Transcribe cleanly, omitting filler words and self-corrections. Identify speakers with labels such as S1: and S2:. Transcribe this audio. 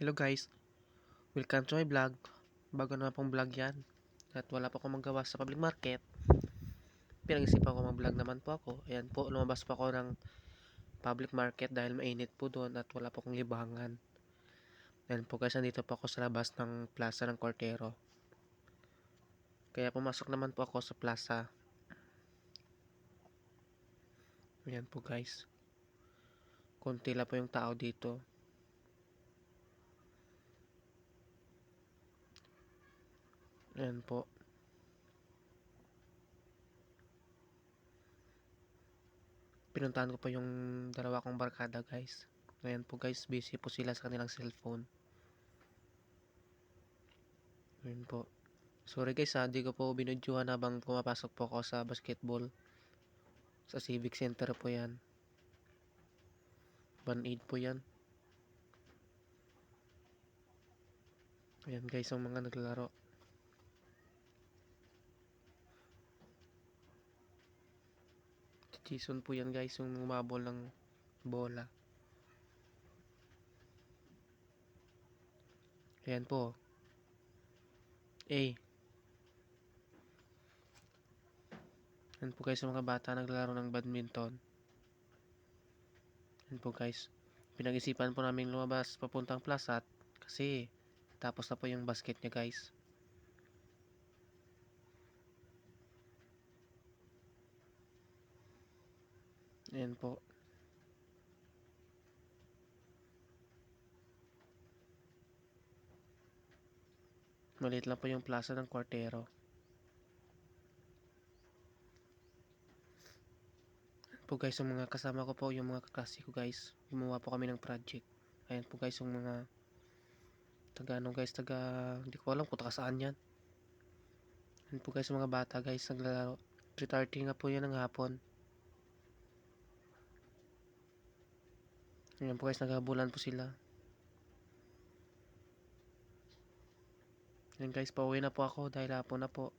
S1: Hello guys, welcome to my vlog. Bago na pong vlog yan. At wala pa akong magawa sa public market. Pinag-isipan ko mag-vlog naman po ako. Ayan po, lumabas pa ako ng public market dahil mainit po doon at wala pa akong libangan. Ayan po guys, nandito po ako sa labas ng plaza ng Cortero. Kaya pumasok naman po ako sa plaza. Ayan po guys. Konti lang po yung tao dito. Ayan po. Pinuntahan ko po yung dalawa kong barkada guys. Ayan po guys, busy po sila sa kanilang cellphone. Ayan po. Sorry guys di ko po binudyohan habang pumapasok po ako sa basketball. Sa Civic Center po yan. Band-Aid po yan. Ayan guys ang mga naglalaro. Jason po yan guys yung umabol ng bola. Ayan po. Ayan po guys yung mga bata naglalaro ng badminton. Ayan po guys. Pinag-isipan po namin lumabas papuntang plaza kasi tapos na po yung basket niya guys. Ayan po. Maliit lang po yung plaza ng Cortero. Ayan po guys yung mga kasama ko po, yung mga kaklase ko guys. Gumawa po kami ng project. Ayan po guys yung mga hindi ko alam kung taga saan yan. Ayan po guys yung mga bata guys naglalaro. 3:30 nga po yan ng hapon. Ayan po guys, naghabulan po sila. Ayan guys, pauwi na po ako dahil hapon na po.